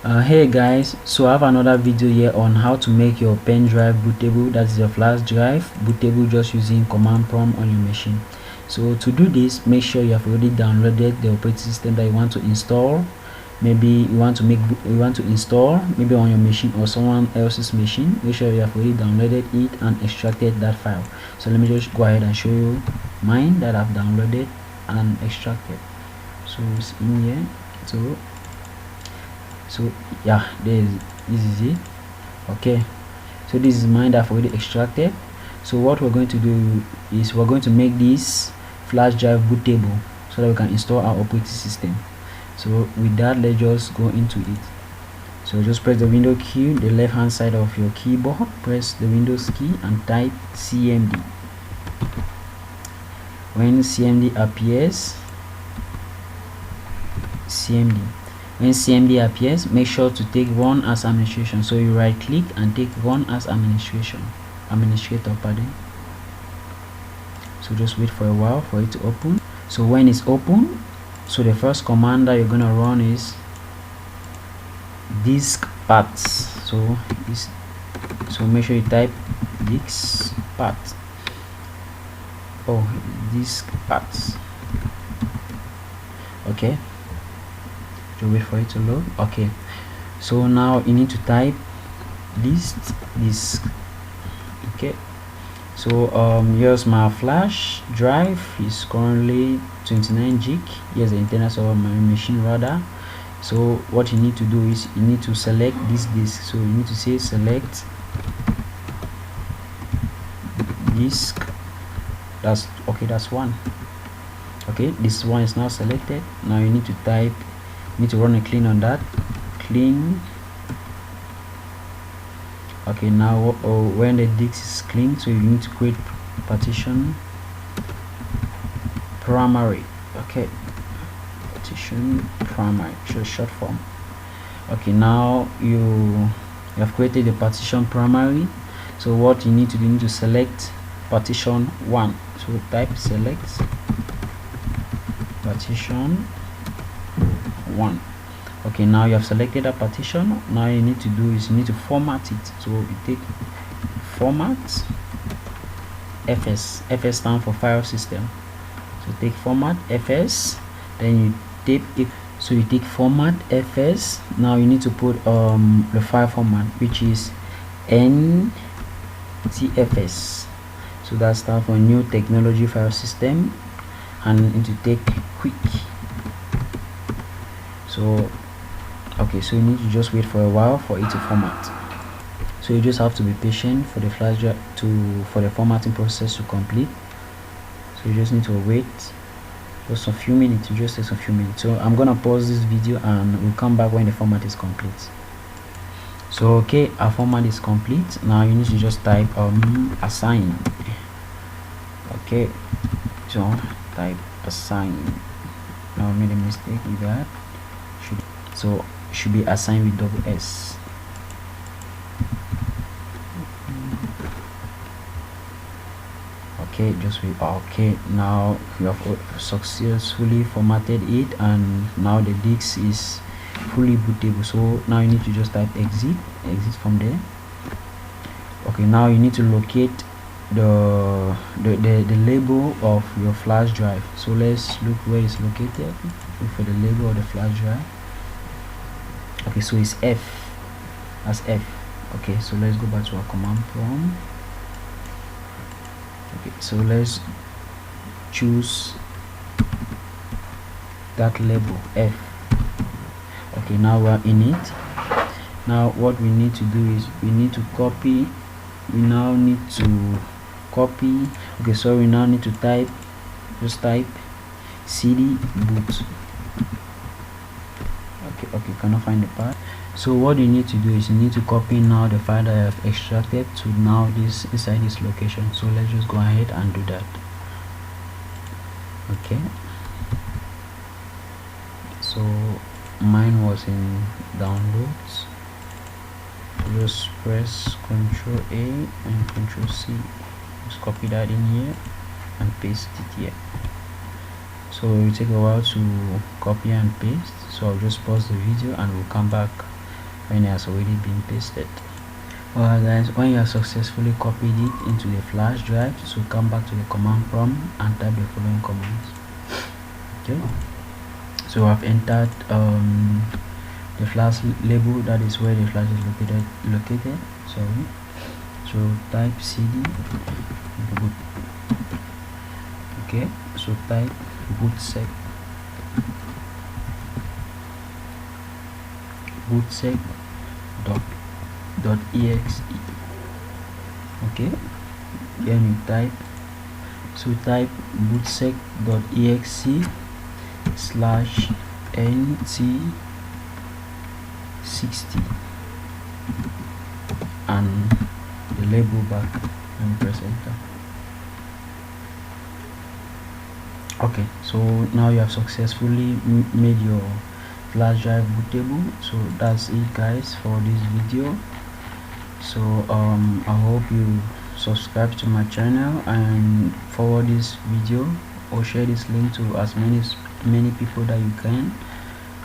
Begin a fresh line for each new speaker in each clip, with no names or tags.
Hey guys, so I have another video here on how to make your pen drive bootable, that is your flash drive bootable, just using command prompt on your machine. So to do this, make sure you have already downloaded the operating system that you want to install. Maybe you want to install maybe on your machine or someone else's machine. Make sure you have already downloaded it and extracted that file. So let me just go ahead and show you mine that I've downloaded and extracted. So it's in here. So yeah, this is it. Okay, so this is mine that I've already extracted. So what we're going to do is we're going to make this flash drive bootable so that we can install our operating system. So with that, let's just go into it. So just press the window key, the left hand side of your keyboard, press the Windows key and type cmd. When cmd appears, when cmd appears, make sure to take run as administration. So you right click and take run as administrator, pardon. So just wait for a while for it to open. So when it's open, so the first command that you're gonna run is disk paths. So make sure you type disk path. Disk paths. Okay, so wait for it to load. Okay, so now you need to type list disk. Okay, so here's my flash drive. Is currently 29 gig. Here's the internal of my machine rather. So what you need to do is you need to select this disk. So you need to say select disk. That's okay, that's one. Okay, this one is now selected. Now you need to type, you need to run a clean on that. Clean. Okay, now when the disk is clean, so you need to create partition primary. Okay, partition primary, so short form. Okay, now you have created the partition primary. So what you need to do, you need to select partition 1. So type select partition 1. Okay, now you have selected a partition. Now you need to do is you need to format it. So you take format fs. Fs stands for file system. So take format fs, then you take it. So you take format fs. Now you need to put the file format, which is ntfs. So that stands for new technology file system, and you need to take quick. So okay, so you need to just wait for a while for it to format. So you just have to be patient for the flash drive for the formatting process to complete. So you just need to wait just a few minutes. It just takes a few minutes. So I'm gonna pause this video and we'll come back when the format is complete. So okay, our format is complete. Now you need to just type assign. Okay, so type assign. Now I made a mistake with that. Should be assigned with double S. Okay, just wait. Okay, now you have successfully formatted it, and now the disk is fully bootable. So now you need to just type exit from there. Okay, now you need to locate the label of your flash drive. So let's look where it's located. Look for the label of the flash drive. Okay, so it's F. That's F. Okay, so let's go back to our command prompt. Okay, so let's choose that label F. Okay, now we're in it. Now what we need to do is we need to copy. We now need to copy. Okay, so we now need to type, just type cd boot. Okay, cannot find the part. So what you need to do is you need to copy now the file that I have extracted to now this inside this location. So let's just go ahead and do that. Okay, so mine was in downloads. Just press Ctrl A and Ctrl C. Just copy that in here and paste it here. So it will take a while to copy and paste, so I'll just pause the video and we'll come back when it has already been pasted. Alright guys, when you have successfully copied it into the flash drive, so come back to the command prompt and type the following commands. Okay, so I've entered the flash label, that is where the flash is located. Sorry, so type cd boot. Okay, so type bootsec .exe. Okay, then you type bootsec.exe /nt60 and the label back and press enter. Okay, so now you have successfully made your flash drive bootable. So that's it guys for this video. So I hope you subscribe to my channel and forward this video or share this link to as many people that you can,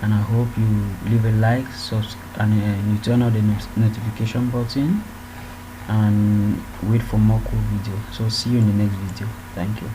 and I hope you leave a like, and you turn on the notification button and wait for more cool videos. So see you in the next video. Thank you.